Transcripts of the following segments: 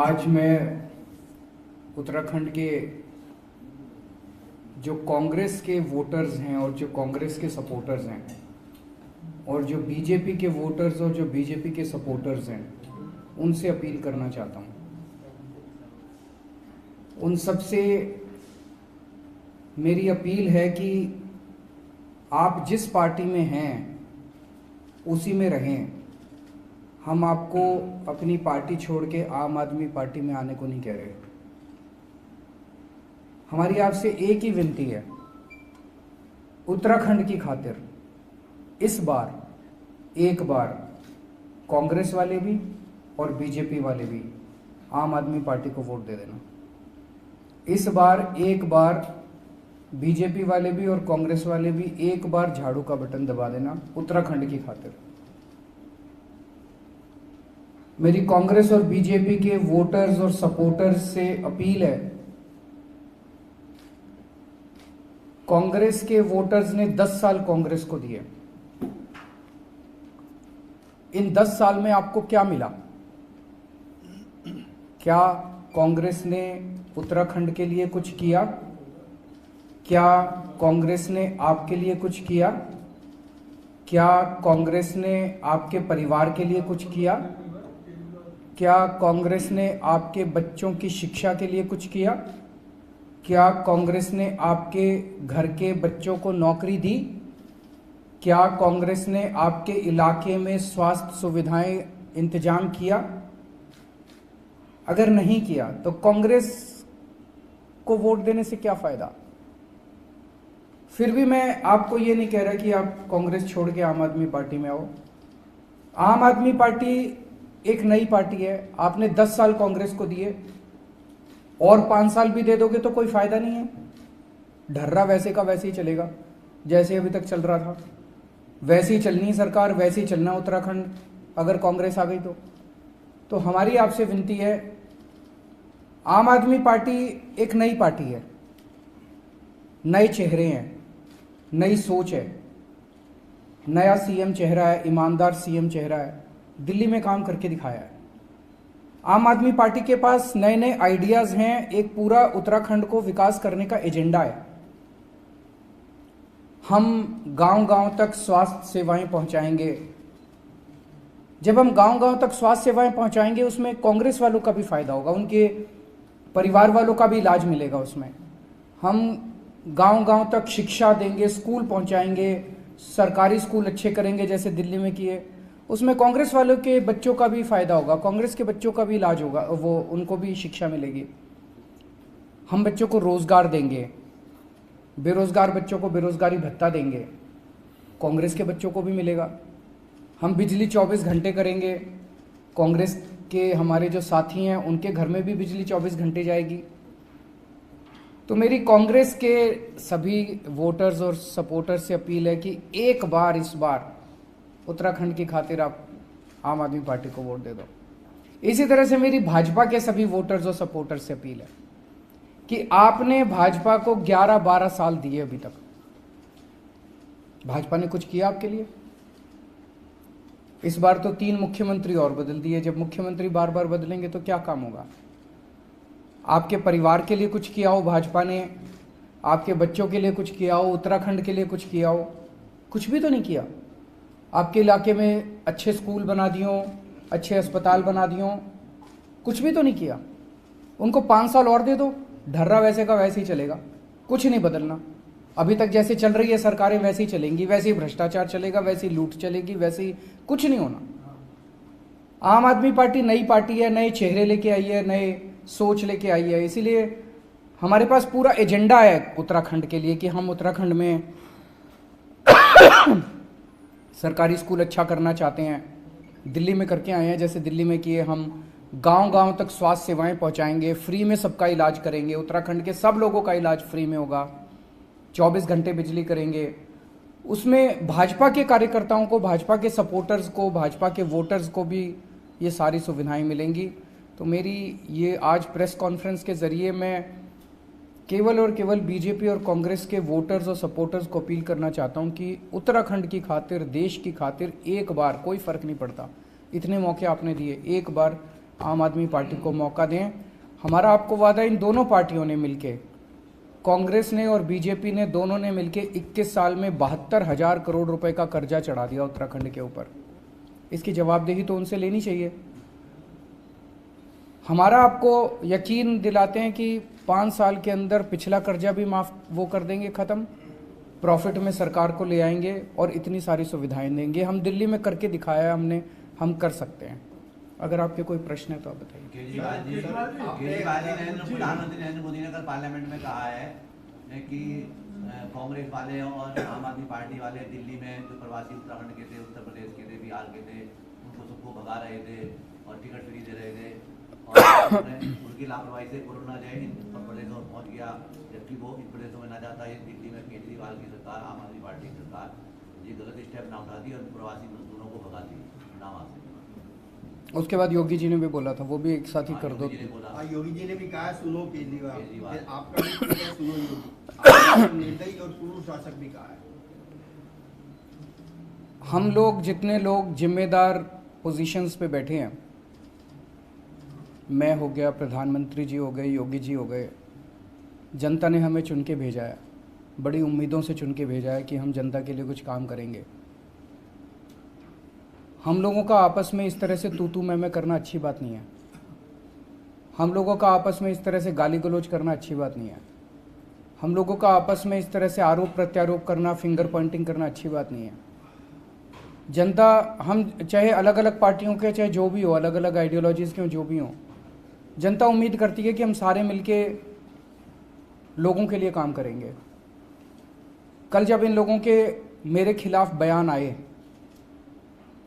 आज मैं उत्तराखंड के जो कांग्रेस के वोटर्स हैं और जो कांग्रेस के सपोर्टर्स हैं और जो बीजेपी के वोटर्स और जो बीजेपी के सपोर्टर्स हैं उनसे अपील करना चाहता हूं। उन सबसे मेरी अपील है कि आप जिस पार्टी में हैं उसी में रहें। हम आपको अपनी पार्टी छोड़ के आम आदमी पार्टी में आने को नहीं कह रहे। हमारी आपसे एक ही विनती है, उत्तराखंड की खातिर इस बार एक बार कांग्रेस वाले भी और बीजेपी वाले भी आम आदमी पार्टी को वोट दे देना। इस बार एक बार बीजेपी वाले भी और कांग्रेस वाले भी एक बार झाड़ू का बटन दबा देना उत्तराखंड की खातिर। मेरी कांग्रेस और बीजेपी के वोटर्स और सपोर्टर्स से अपील है, कांग्रेस के वोटर्स ने 10 साल कांग्रेस को दिए। इन 10 साल में आपको क्या मिला? क्या कांग्रेस ने उत्तराखंड के लिए कुछ किया? क्या कांग्रेस ने आपके लिए कुछ किया? क्या कांग्रेस ने आपके परिवार के लिए कुछ किया? क्या कांग्रेस ने आपके बच्चों की शिक्षा के लिए कुछ किया? क्या कांग्रेस ने आपके घर के बच्चों को नौकरी दी? क्या कांग्रेस ने आपके इलाके में स्वास्थ्य सुविधाएं इंतजाम किया? अगर नहीं किया तो कांग्रेस को वोट देने से क्या फायदा? फिर भी मैं आपको ये नहीं कह रहा कि आप कांग्रेस छोड़ के आम आदमी पार्टी में आओ। आम आदमी पार्टी एक नई पार्टी है। आपने 10 साल कांग्रेस को दिए और 5 साल भी दे दोगे तो कोई फायदा नहीं है। ढर्रा वैसे का वैसे ही चलेगा जैसे अभी तक चल रहा था। वैसे ही चलनी सरकार, वैसे ही चलना उत्तराखंड अगर कांग्रेस आ गई तो हमारी आपसे विनती है, आम आदमी पार्टी एक नई पार्टी है, नए चेहरे हैं, नई सोच है, नया सीएम चेहरा है, ईमानदार सीएम चेहरा है, दिल्ली में काम करके दिखाया है। आम आदमी पार्टी के पास नए नए आइडियाज हैं, एक पूरा उत्तराखंड को विकास करने का एजेंडा है। हम गांव-गांव तक स्वास्थ्य सेवाएं पहुंचाएंगे। जब हम गांव-गांव तक स्वास्थ्य सेवाएं पहुंचाएंगे उसमें कांग्रेस वालों का भी फायदा होगा, उनके परिवार वालों का भी इलाज मिलेगा उसमें। हम गांव-गांव तक शिक्षा देंगे, स्कूल पहुंचाएंगे, सरकारी स्कूल अच्छे करेंगे जैसे दिल्ली में किए, उसमें कांग्रेस वालों के बच्चों का भी फायदा होगा, कांग्रेस के बच्चों का भी इलाज होगा, वो उनको भी शिक्षा मिलेगी। हम बच्चों को रोजगार देंगे, बेरोजगार बच्चों को बेरोजगारी भत्ता देंगे, कांग्रेस के बच्चों को भी मिलेगा। हम बिजली 24 घंटे करेंगे, कांग्रेस के हमारे जो साथी हैं उनके घर में भी बिजली 24 घंटे जाएगी। तो मेरी कांग्रेस के सभी वोटर्स और सपोर्टर्स से अपील है कि एक बार इस बार उत्तराखंड की खातिर आप आम आदमी पार्टी को वोट दे दो। इसी तरह से मेरी भाजपा के सभी वोटर्स और सपोर्टर्स से अपील है कि आपने भाजपा को 11-12 साल दिए, अभी तक भाजपा ने कुछ किया आपके लिए? इस बार तो 3 मुख्यमंत्री और बदल दिए। जब मुख्यमंत्री बार बार बदलेंगे तो क्या काम होगा? आपके परिवार के लिए कुछ किया हो भाजपा ने, आपके बच्चों के लिए कुछ किया हो, उत्तराखंड के लिए कुछ किया हो? कुछ भी तो नहीं किया। आपके इलाके में अच्छे स्कूल बना दियो, अच्छे अस्पताल बना दियो, कुछ भी तो नहीं किया। उनको 5 साल और दे दो, ढर्रा वैसे का वैसे ही चलेगा, कुछ नहीं बदलना। अभी तक जैसे चल रही है सरकारें वैसे ही चलेंगी, वैसे ही भ्रष्टाचार चलेगा, वैसे ही लूट चलेगी, वैसे ही कुछ नहीं होना। आम आदमी पार्टी नई पार्टी है, नए चेहरे लेके आई है, नए सोच लेके आई है, इसीलिए हमारे पास पूरा एजेंडा है उत्तराखंड के लिए कि हम उत्तराखंड में सरकारी स्कूल अच्छा करना चाहते हैं। दिल्ली में करके आए हैं, जैसे दिल्ली में किए। हम गांव-गांव तक स्वास्थ्य सेवाएं पहुंचाएंगे, फ्री में सबका इलाज करेंगे, उत्तराखंड के सब लोगों का इलाज फ्री में होगा, 24 घंटे बिजली करेंगे। उसमें भाजपा के कार्यकर्ताओं को, भाजपा के सपोर्टर्स को, भाजपा के वोटर्स को भी ये सारी सुविधाएं मिलेंगी। तो मेरी ये आज प्रेस कॉन्फ्रेंस के ज़रिए मैं केवल और केवल बीजेपी और कांग्रेस के वोटर्स और सपोर्टर्स को अपील करना चाहता हूं कि उत्तराखंड की खातिर, देश की खातिर एक बार, कोई फ़र्क नहीं पड़ता, इतने मौके आपने दिए, एक बार आम आदमी पार्टी को मौका दें। हमारा आपको वादा, इन दोनों पार्टियों ने मिलके, कांग्रेस ने और बीजेपी ने, दोनों ने मिलके 21 साल में 72,000 करोड़ रुपए का कर्जा चढ़ा दिया उत्तराखंड के ऊपर। इसकी जवाबदेही तो उनसे लेनी चाहिए। हमारा आपको यकीन दिलाते हैं कि 5 साल के अंदर पिछला कर्जा भी माफ वो कर देंगे, खत्म, प्रॉफिट में सरकार को ले आएंगे और इतनी सारी सुविधाएं देंगे। हम दिल्ली में करके दिखाया है हमने, हम कर सकते हैं। अगर आपके कोई प्रश्न है तो आप बताइए। प्रधानमंत्री नरेंद्र मोदी ने कल पार्लियामेंट में कहा है कि कांग्रेस वाले और आम आदमी पार्टी वाले दिल्ली में जो प्रवासी उत्तराखंड के थे, उत्तर प्रदेश के थे, बिहार के थे, उनको सबको भगा रहे थे और टिकट फ्री दे रहे थे और उनकी लापरवाही से कोरोना जो है इन उत्तर प्रदेशों में पहुंच गया, जबकि वो इन प्रदेशों में न जाता है। दिल्ली में केजरीवाल की सरकार, आम आदमी पार्टी की सरकार ये गलत स्टेप ना उठाती और प्रवासी मजदूरों को भगाती नामा से। उसके बाद योगी जी ने भी बोला था, वो भी एक साथ ही कर दो। योगी जी ने भी कहा सुनो केजरीवाल, आपका भी सुनो योगी, निर्दयी और पूर्व शासक भी कहा है। हम लोग जितने लोग जिम्मेदार पोजीशंस पे बैठे हैं, मैं हो गया, प्रधानमंत्री जी हो गए, योगी जी हो गए, जनता ने हमें चुन के भेजा है, बड़ी उम्मीदों से चुन के भेजा है कि हम जनता के लिए कुछ काम करेंगे। हम लोगों का आपस में इस तरह से तू मैं करना अच्छी बात नहीं है। हम लोगों का आपस में इस तरह से गाली गलौज करना अच्छी बात नहीं है। हम लोगों का आपस में इस तरह से आरोप प्रत्यारोप करना, फिंगर पॉइंटिंग करना अच्छी बात नहीं है। जनता, हम चाहे अलग अलग पार्टियों के, चाहे जो भी हो, अलग अलग आइडियोलॉजीज़ के हो, जो भी हो, जनता उम्मीद करती है कि हम सारे मिलके लोगों के लिए काम करेंगे। कल जब इन लोगों के मेरे खिलाफ बयान आए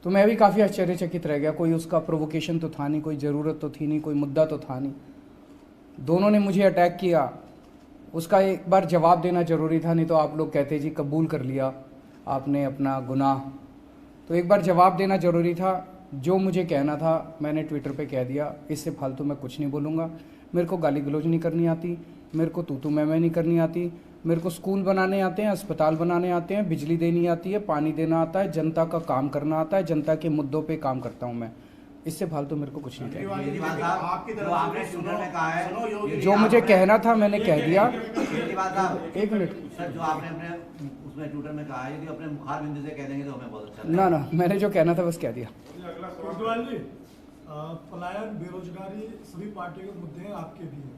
तो मैं भी काफ़ी आश्चर्यचकित रह गया। कोई उसका प्रोवोकेशन तो था नहीं, कोई ज़रूरत तो थी नहीं, कोई मुद्दा तो था नहीं। दोनों ने मुझे अटैक किया, उसका एक बार जवाब देना ज़रूरी था, नहीं तो आप लोग कहते जी कबूल कर लिया आपने अपना गुनाह। तो एक बार जवाब देना ज़रूरी था। जो मुझे कहना था मैंने ट्विटर पे कह दिया। इससे फालतू मैं कुछ नहीं बोलूँगा। मेरे को गाली गलौज नहीं करनी आती, मेरे को तू मैं नहीं करनी आती। मेरे को स्कूल बनाने आते हैं, अस्पताल बनाने आते हैं, बिजली देनी आती है, पानी देना आता है, जनता का काम करना आता है, जनता के मुद्दों पे काम करता हूँ मैं। इससे फालतू मेरे को कुछ नहीं कहना। जो मुझे कहना था मैंने कह दिया। एक मिनट सर, जो आपने अपने उसमें ट्विटर में कहा है कि अपने मुखार बिंदु से कह देंगे तो हमें बहुत अच्छा ना, मैंने जो कहना था बस कह दिया। पलायन, बेरोजगारी सभी पार्टियों के मुद्दे हैं, आपके भी हैं।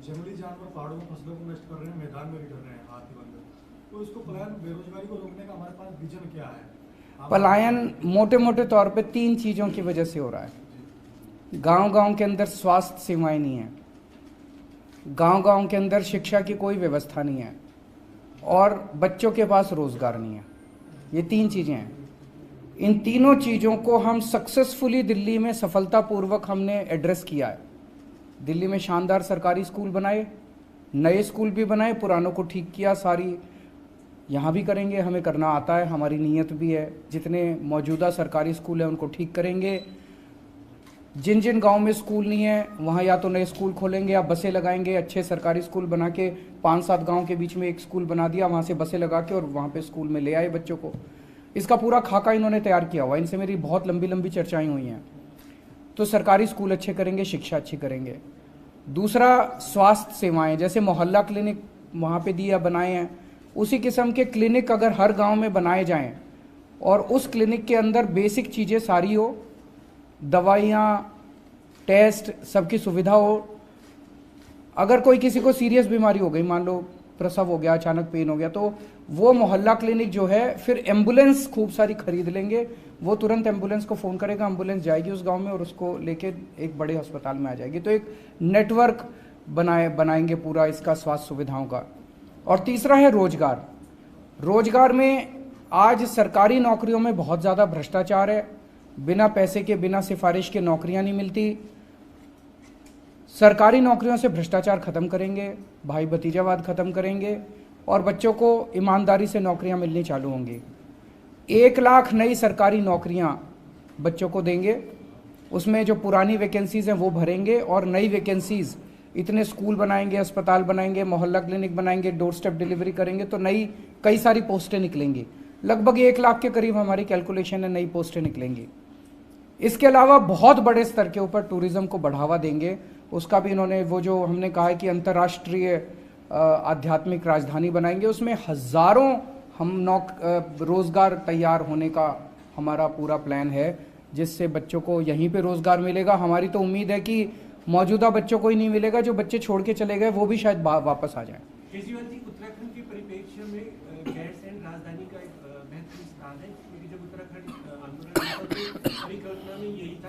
जंगली जानवर पहाड़ों में फसलों को नष्ट कर रहे हैं, मैदान में भी कर रहे हैं, हाथी बंदर। तो इसको पलायन, बेरोजगारी को रोकने का हमारे पास विजन क्या है? पलायन मोटे मोटे तौर पे 3 चीज़ों की वजह से हो रहा है। गांव-गांव के अंदर स्वास्थ्य सेवाएं नहीं है, गांव-गांव के अंदर शिक्षा की कोई व्यवस्था नहीं है और बच्चों के पास रोजगार नहीं है। ये 3 चीज़ें हैं। इन तीनों चीज़ों को हम सक्सेसफुली दिल्ली में सफलतापूर्वक हमने एड्रेस किया है। दिल्ली में शानदार सरकारी स्कूल बनाए, नए स्कूल भी बनाए, पुरानों को ठीक किया। सारी यहाँ भी करेंगे, हमें करना आता है, हमारी नीयत भी है। जितने मौजूदा सरकारी स्कूल हैं उनको ठीक करेंगे। जिन जिन गांव में स्कूल नहीं है वहाँ या तो नए स्कूल खोलेंगे या बसें लगाएंगे। अच्छे सरकारी स्कूल बना के 5-7 गाँव के बीच में एक स्कूल बना दिया, वहाँ से बसें लगा के और वहाँ पे स्कूल में ले आए बच्चों को। इसका पूरा खाका इन्होंने तैयार किया हुआ। इनसे मेरी बहुत लंबी लंबी चर्चाएं हुई हैं। तो सरकारी स्कूल अच्छे करेंगे, शिक्षा अच्छी करेंगे। दूसरा, स्वास्थ्य सेवाएं, जैसे मोहल्ला क्लिनिक वहाँ पे दिया बनाए हैं, उसी किस्म के क्लिनिक अगर हर गांव में बनाए जाएं और उस क्लिनिक के अंदर बेसिक चीज़ें सारी हो, दवाइयाँ, टेस्ट, सबकी सुविधा हो। अगर कोई किसी को सीरियस बीमारी हो गई, मान लो प्रसव हो गया, अचानक पेन हो गया, तो वो मोहल्ला क्लिनिक जो है, फिर एम्बुलेंस खूब सारी खरीद लेंगे। वो तुरंत एम्बुलेंस को फ़ोन करेगा, एम्बुलेंस जाएगी उस गांव में और उसको लेके एक बड़े अस्पताल में आ जाएगी। तो एक नेटवर्क बनाएंगे पूरा इसका स्वास्थ्य सुविधाओं का। और तीसरा है रोजगार। रोजगार में आज सरकारी नौकरियों में बहुत ज़्यादा भ्रष्टाचार है। बिना पैसे के, बिना सिफारिश के नौकरियां नहीं मिलती। सरकारी नौकरियों से भ्रष्टाचार खत्म करेंगे, भाई भतीजावाद खत्म करेंगे और बच्चों को ईमानदारी से नौकरियां मिलनी चालू होंगी। 1 लाख नई सरकारी नौकरियां बच्चों को देंगे, उसमें जो पुरानी वैकेंसीज हैं वो भरेंगे और नई वैकेंसीज, इतने स्कूल बनाएंगे, अस्पताल बनाएंगे, मोहल्ला क्लिनिक बनाएंगे, डोर स्टेप डिलीवरी करेंगे, तो नई कई सारी पोस्टें निकलेंगी। लगभग 1 लाख के करीब हमारी कैलकुलेशन है, नई पोस्टें निकलेंगी। इसके अलावा बहुत बड़े स्तर के ऊपर टूरिज्म को बढ़ावा देंगे। उसका भी इन्होंने, वो जो हमने कहा है कि अंतर्राष्ट्रीय आध्यात्मिक राजधानी बनाएंगे, उसमें हजारों हम रोजगार तैयार होने का हमारा पूरा प्लान है, जिससे बच्चों को यहीं पे रोजगार मिलेगा। हमारी तो उम्मीद है कि मौजूदा बच्चों को ही नहीं मिलेगा, जो बच्चे छोड़ के चले गए वो भी शायद वापस आ जाएं। केजरीवाल जी, उत्तराखंड के परिप्रेक्ष्य में गैरसैंण राजधानी का एक महत्वपूर्ण स्थान है, क्योंकि जब उत्तराखंड आंदोलन परिकल्पना में यही था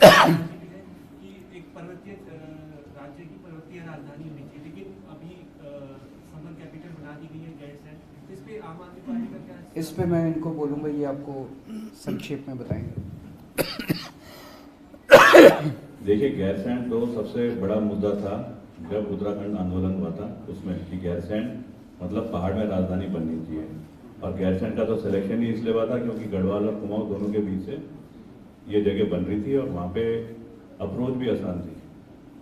कि एक पर्वतीय राज्य की पर्वतीय राजधानी होनी चाहिए, लेकिन अभी समर कैपिटल बना दी गई है गैरसैंण। इस पे आम आदमी पार्टी का क्या? इस पे मैं इनको बोलूँगा, ये आपको संक्षेप में बताएंगे। देखिए, गैरसैंण तो सबसे बड़ा मुद्दा था जब उत्तराखंड आंदोलन हुआ था उसमें, कि गैरसैंण मतलब पहाड़ में राजधानी बननी चाहिए। और गैरसैंण का तो सिलेक्शन ही इसलिए हुआ था क्योंकि गढ़वाल और कुमाऊं दोनों के बीच से ये जगह बन रही थी और वहाँ पे अप्रोच भी आसान थी।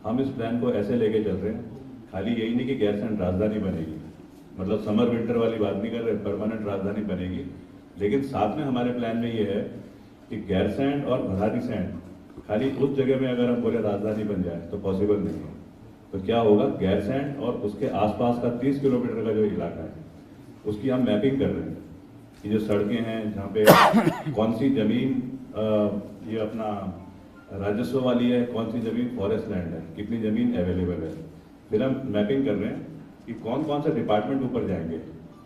हम इस प्लान को ऐसे लेके चल रहे हैं, खाली यही नहीं कि गैरसैंण राजधानी बनेगी, मतलब समर विंटर वाली बात नहीं कर रहे, परमानेंट राजधानी बनेगी। लेकिन साथ में हमारे प्लान में ये है कि गैरसैंण और भराड़ीसैंण खाली उस जगह में अगर हम बोले राजधानी बन जाए तो पॉसिबल नहीं है। तो क्या होगा, गैरसैंण और उसके आसपास का 30 किलोमीटर का जो इलाका है उसकी हम मैपिंग कर रहे हैं कि जो सड़कें हैं जहाँ पे कौन सी जमीन ये अपना राजस्व वाली है, कौन सी जमीन फॉरेस्ट लैंड है, कितनी जमीन अवेलेबल है। फिर हम मैपिंग कर रहे हैं कि कौन कौन से डिपार्टमेंट ऊपर जाएंगे।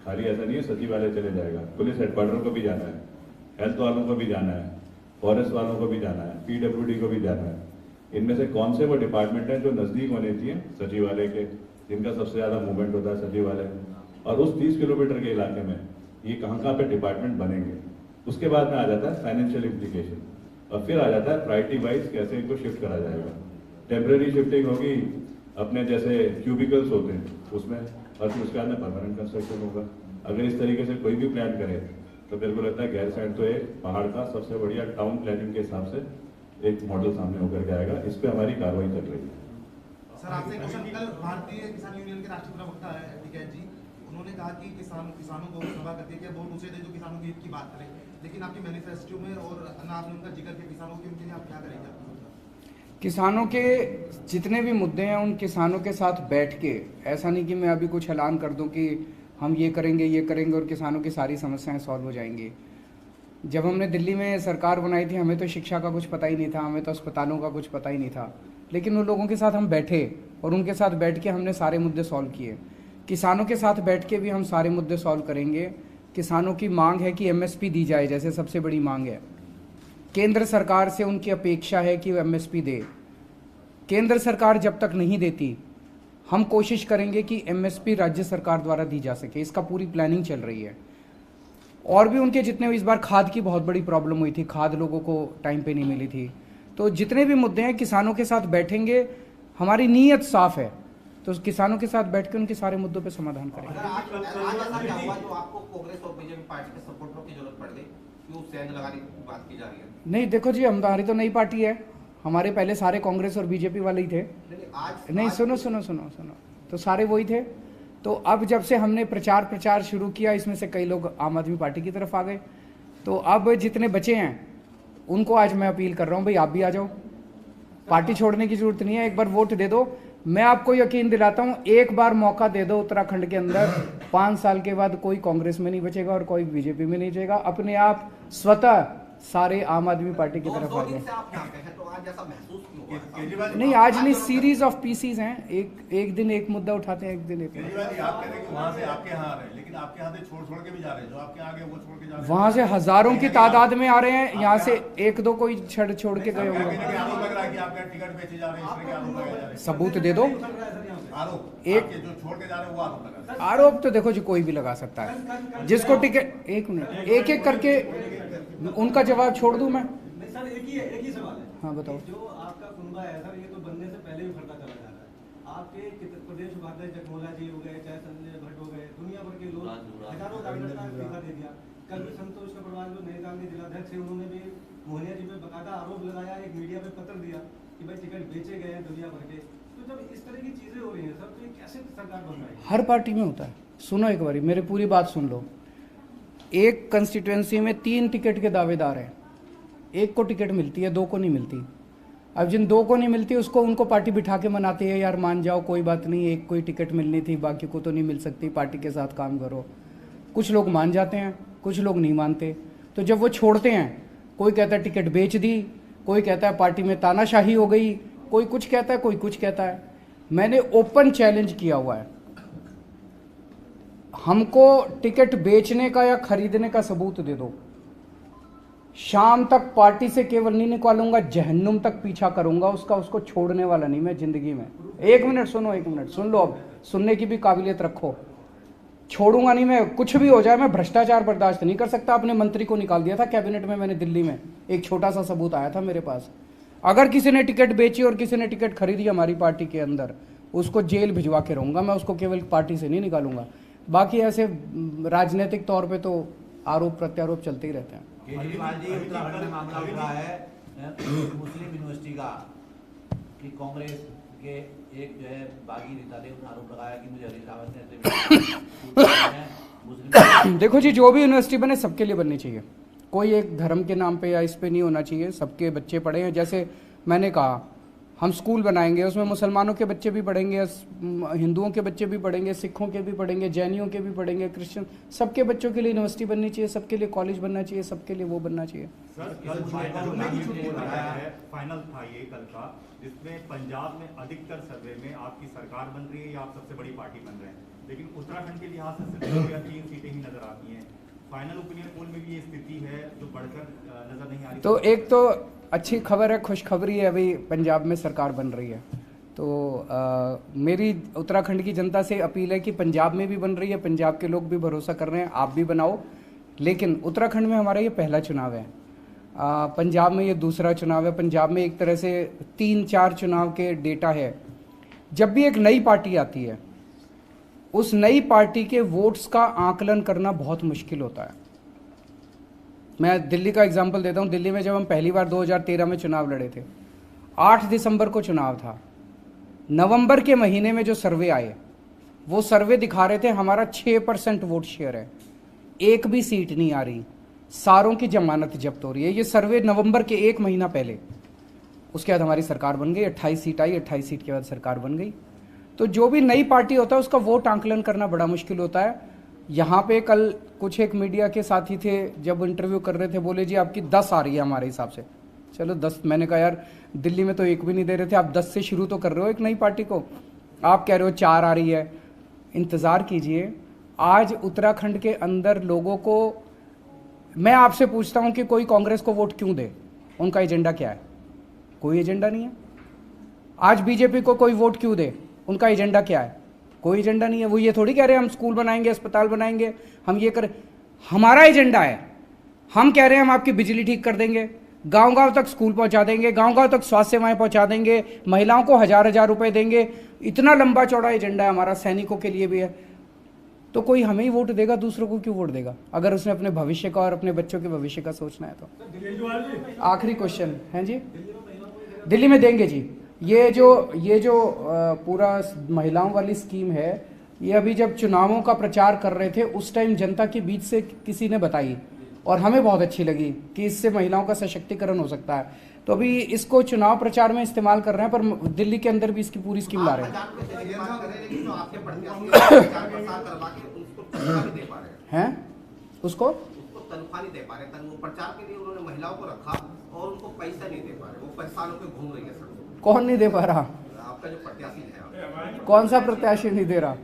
खाली ऐसा नहीं है सचिवालय चले जाएगा, पुलिस हेडक्वार्टर को भी जाना है, हेल्थ वालों को भी जाना है, फॉरेस्ट वालों को भी जाना है, PWD को भी जाना है। इनमें से कौन से वो डिपार्टमेंट हैं जो नज़दीक होने चाहिए सचिवालय के, जिनका सबसे ज़्यादा मूवमेंट होता है सचिवालय, और उस 30 किलोमीटर के इलाके में ये कहाँ पे डिपार्टमेंट बनेंगे। उसके बाद में आ जाता है फाइनेंशियल इम्प्लीकेशन, और फिर आ जाता है प्रायोरिटी वाइज कैसे इनको शिफ्ट करा जाएगा। टेम्परेरी शिफ्टिंग होगी अपने जैसे क्यूबिकल्स होते हैं उसमें, और फिर उसके बाद में परमानेंट कंस्ट्रक्शन होगा। अगर इस तरीके से कोई भी प्लान करे तो मेरे को लगता है गैरसैंण तो एक पहाड़ का सबसे बढ़िया टाउन प्लानिंग के हिसाब से एक मॉडल सामने होकर के आएगा। इस पे हमारी कार्रवाई चल रही है। सर, आपसे क्वेश्चन, कल भारतीय किसान यूनियन के राष्ट्रीय प्रवक्ता है टिकैत जी, उन्होंने कहा कि किसानों को सभा करके क्या वोट उसे दे जो किसानों के हित की बात करें, लेकिन आपके मैनिफेस्टो में और आपने उनका जिक्र किया किसानों के, उनके लिए आप क्या करेंगे? किसानों के जितने भी मुद्दे हैं उन किसानों के साथ बैठ के, ऐसा नहीं कि मैं अभी कुछ ऐलान कर दूं कि हम ये करेंगे और किसानों की सारी समस्याएं सॉल्व हो जाएंगी। जब हमने दिल्ली में सरकार बनाई थी हमें तो शिक्षा का कुछ पता ही नहीं था, हमें तो अस्पतालों का कुछ पता ही नहीं था, लेकिन उन लोगों के साथ हम बैठे और उनके साथ बैठ के हमने सारे मुद्दे सॉल्व किए। किसानों के साथ बैठ के भी हम सारे मुद्दे सॉल्व करेंगे। किसानों की मांग है कि MSP दी जाए, जैसे सबसे बड़ी मांग है। केंद्र सरकार से उनकी अपेक्षा है कि वो MSP दे। केंद्र सरकार जब तक नहीं देती हम कोशिश करेंगे कि MSP राज्य सरकार द्वारा दी जा सके, इसका पूरी प्लानिंग चल रही है। और भी उनके जितने, इस बार खाद की बहुत बड़ी प्रॉब्लम हुई थी, खाद लोगों को टाइम पे नहीं मिली थी, तो जितने भी मुद्दे हैं किसानों के साथ बैठेंगे, हमारी नीयत साफ है, तो किसानों के साथ बैठ के उनके सारे मुद्दों पे समाधान करेंगे। आज ऐसा क्या हुआ जो आपको कांग्रेस और बीजेपी पार्टी के सपोर्टरों की जरूरत पड़ गई, क्यों सैंध लगाने की बात की जा रही है? नहीं देखो जी, हमारी तो नई पार्टी है, हमारे पहले सारे कांग्रेस और बीजेपी वाले ही थे। नहीं सुनो, तो सारे वही थे। तो अब जब से हमने प्रचार शुरू किया, इसमें से कई लोग आम आदमी पार्टी की तरफ आ गए, तो अब जितने बचे हैं उनको आज मैं अपील कर रहा हूँ, भाई आप भी आ जाओ, पार्टी छोड़ने की जरूरत नहीं है, एक बार वोट दे दो। मैं आपको यकीन दिलाता हूँ, एक बार मौका दे दो उत्तराखंड के अंदर, 5 साल के बाद कोई कांग्रेस में नहीं बचेगा और कोई बीजेपी में नहीं बचेगा, अपने आप स्वतः सारे आम आदमी पार्टी की तरफ आ गए। नहीं, आज नहीं, सीरीज ऑफ पीसीज हैं, एक दिन एक मुद्दा उठाते हैं, एक दिन एक। आप कहते हैं कि वहां से आपके यहाँ आ रहे हैं, लेकिन आपके यहाँ से छोड़ के भी जा रहे हैं, जो आपके आगे वो छोड़ के जा रहे हैं। वहां से हजारों की तादाद में आ रहे हैं, यहाँ से 1-2 कोई छोड़ के गए होंगे। आरोप लग रहा है कि आपका टिकट बेचे जा रहे हैं, इस तरह के आरोप लगाए जा रहे हैं। सबूत दे दो। आरोप एक जो छोड़ के जा रहे हैं वो आरोप लगा रहे हैं। आरोप तो देखो जी कोई भी लगा सकता है, जिसको टिकट, एक मिनट, एक करके उनका जवाब छोड़ दूं मैं। सर एक ही सवाल है। हाँ बताओ। जो आपका कुनबा है सर, ये तो बनने से पहले ही फटता चला जा रहा है। आपके प्रदेश उपाध्यक्ष जगमोहन जी हो गए, चाहे संजय भट्ट हो गए, दुनिया भर के लोग, हजारों कैबिनेट का इस्तीफा दे दिया। कल भी संतोष कपड़वाल जो नए गांव के जिलाध्यक्ष है, उन्होंने भी मोहनिया जी पे बकायदा आरोप लगाया, एक मीडिया पे पत्र दिया कि भाई टिकट बेचे गए हैं दुनिया भर के। तो जब इस तरह की चीजें हो रही हैं सर, तो ये कैसे सरकार बन रही है? हर पार्टी में होता है। सुनो एक बारी, मेरी पूरी बात सुन लो। एक कंस्टिट्यूएंसी में 3 टिकट के दावेदार हैं, एक को टिकट मिलती है, 2 को नहीं मिलती। अब जिन 2 को नहीं मिलती उसको उनको पार्टी बिठा के मनाती है, यार मान जाओ कोई बात नहीं, एक को ही टिकट मिलनी थी, बाकी को तो नहीं मिल सकती, पार्टी के साथ काम करो। कुछ लोग मान जाते हैं, कुछ लोग नहीं मानते। तो जब वो छोड़ते हैं, कोई कहता है टिकट बेच दी, कोई कहता है पार्टी में तानाशाही हो गई, कोई कुछ कहता है, कोई कुछ कहता है। मैंने ओपन चैलेंज किया हुआ है, हमको टिकट बेचने का या खरीदने का सबूत दे दो, शाम तक पार्टी से केवल नहीं निकालूंगा, जहन्नुम तक पीछा करूंगा उसका, उसको छोड़ने वाला नहीं मैं जिंदगी में। 1 मिनट सुनो, 1 मिनट सुन लो, अब सुनने की भी काबिलियत रखो। छोड़ूंगा नहीं मैं, कुछ भी हो जाए। मैं भ्रष्टाचार बर्दाश्त नहीं कर सकता। अपने मंत्री को निकाल दिया था कैबिनेट में मैंने दिल्ली में, एक छोटा सा सबूत आया था मेरे पास। अगर किसी ने टिकट बेची और किसी ने टिकट खरीदी हमारी पार्टी के अंदर, उसको जेल भिजवा के रहूंगा मैं, उसको केवल पार्टी से नहीं निकालूंगा। बाकी ऐसे राजनीतिक तौर पे तो आरोप प्रत्यारोप चलते ही रहते हैं। केजरीवाल जी, उत्तराखंड में मामला उठ रहा है मुस्लिम यूनिवर्सिटी का कि कांग्रेस के एक जो है बागी नेता थे, उन्होंने आरोप लगाया कि मुझे हरीश रावत ने देखो जी, जो भी यूनिवर्सिटी बने सबके लिए बननी चाहिए, कोई एक धर्म के नाम पे या इस पे नहीं होना चाहिए। सबके बच्चे पढ़े हैं, जैसे मैंने कहा हम स्कूल बनाएंगे, उसमें मुसलमानों के बच्चे भी पढ़ेंगे, हिंदुओं के बच्चे भी पढ़ेंगे, सिखों के भी पढ़ेंगे, जैनियों के भी पढ़ेंगे, क्रिश्चियन, सबके बच्चों के लिए यूनिवर्सिटी बननी चाहिए, सबके लिए कॉलेज बनना चाहिए, सबके लिए वो बनना चाहिए। फाइनल था ये कल का, जिसमें पंजाब में अधिकतर सर्वे में आपकी सरकार बन रही है या आप सबसे बड़ी पार्टी बन रहे हैं, लेकिन उत्तराखंड के लिहाज से सिर्फ 2 या 3 सीटें ही नजर आती हैं। फाइनल ओपिनियन पोल में भी ये स्थिति है जो बढ़कर नजर नहीं आ रही। तो एक तो अच्छी खबर है, खुशखबरी है, अभी पंजाब में सरकार बन रही है। तो मेरी उत्तराखंड की जनता से अपील है कि पंजाब में भी बन रही है, पंजाब के लोग भी भरोसा कर रहे हैं, आप भी बनाओ। लेकिन उत्तराखंड में हमारा ये पहला चुनाव है, पंजाब में ये दूसरा चुनाव है। पंजाब में एक तरह से 3-4 चुनाव के डेटा है। जब भी एक नई पार्टी आती है, उस नई पार्टी के वोट्स का आकलन करना बहुत मुश्किल होता है। मैं दिल्ली का एग्जांपल देता हूं। दिल्ली में जब हम पहली बार 2013 में चुनाव लड़े थे, 8 दिसंबर को चुनाव था, नवंबर के महीने में जो सर्वे आए, वो सर्वे दिखा रहे थे हमारा 6% वोट शेयर है, एक भी सीट नहीं आ रही, सारों की जमानत जब्त हो रही है। ये सर्वे नवंबर के 1 महीना पहले। उसके बाद हमारी सरकार बन गई, 28 सीट आई, 28 सीट के बाद सरकार बन गई। तो जो भी नई पार्टी होता है उसका वोट आंकलन करना बड़ा मुश्किल होता है। यहाँ पे कल कुछ एक मीडिया के साथी थे, जब इंटरव्यू कर रहे थे, बोले जी आपकी 10 आ रही है हमारे हिसाब से। चलो 10, मैंने कहा यार दिल्ली में तो एक भी नहीं दे रहे थे, आप 10 से शुरू तो कर रहे हो एक नई पार्टी को, आप कह रहे हो 4 आ रही है। इंतज़ार कीजिए, आज उत्तराखंड के अंदर लोगों को, मैं आपसे पूछता हूँ कि कोई कांग्रेस को वोट क्यों दे, उनका एजेंडा क्या है? कोई एजेंडा नहीं है। आज बीजेपी को कोई वोट क्यों दे, उनका एजेंडा क्या है? कोई एजेंडा नहीं है। वो ये थोड़ी कह रहे हैं हम स्कूल बनाएंगे, अस्पताल बनाएंगे, हम ये करें। हमारा एजेंडा है, हम कह रहे हैं हम आपकी बिजली ठीक कर देंगे, गांव-गांव तक स्कूल पहुंचा देंगे, गांव-गांव तक स्वास्थ्य सेवाएं पहुंचा देंगे, महिलाओं को 1000-1000 रुपए देंगे। इतना लंबा चौड़ा एजेंडा है हमारा, सैनिकों के लिए भी है। तो कोई हमें ही वोट देगा, दूसरों को क्यों वोट देगा, अगर उसने अपने भविष्य का और अपने बच्चों के भविष्य का सोचना है तो। आखिरी क्वेश्चन है जी, दिल्ली में देंगे जी। ये जो पूरा महिलाओं वाली स्कीम है, ये अभी जब चुनावों का प्रचार कर रहे थे उस टाइम जनता के बीच से किसी ने बताई और हमें बहुत अच्छी लगी कि इससे महिलाओं का सशक्तिकरण हो सकता है। तो अभी इसको चुनाव प्रचार में इस्तेमाल कर रहे हैं, पर दिल्ली के अंदर भी इसकी पूरी स्कीम ला रहे हैं। उसको तनख्वाह नहीं दे पा रहे, प्रचार के लिए उन्होंने महिलाओं को रखा और उनको पैसा नहीं दे पा रहे, वो पैसा पे घूम रही है सर। कौन नहीं दे पा रहा? आपका जो प्रत्याशी है। कौन सा प्रत्याशी नहीं दे रहा?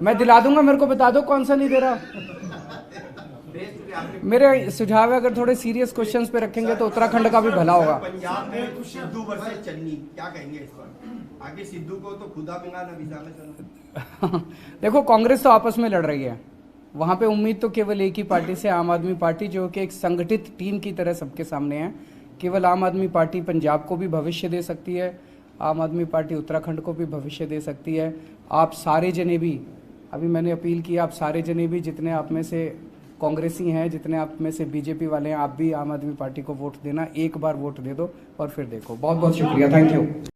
मैं दिला दूंगा, मेरे को बता दो कौन सा नहीं दे रहा। मेरे सुझाव है, अगर थोड़े सीरियस क्वेश्चंस पे रखेंगे तो उत्तराखंड का भी भला होगा। पंजाब में सिद्धू वर्सेस चन्नी, क्या कहेंगे इस पर? आगे सिद्धू को तो खुदा मिला ना विजा में चलो। देखो, कांग्रेस तो आपस में लड़ रही है, वहां पे उम्मीद तो केवल एक ही पार्टी से, आम आदमी पार्टी, जो कि एक संगठित टीम की तरह सबके सामने है। केवल आम आदमी पार्टी पंजाब को भी भविष्य दे सकती है, आम आदमी पार्टी उत्तराखंड को भी भविष्य दे सकती है। आप सारे जने भी, अभी मैंने अपील की, आप सारे जने भी, जितने आप में से कांग्रेसी हैं, जितने आप में से बीजेपी वाले हैं, आप भी आम आदमी पार्टी को वोट देना। एक बार वोट दे दो और फिर देखो। बहुत बहुत शुक्रिया, थैंक यू।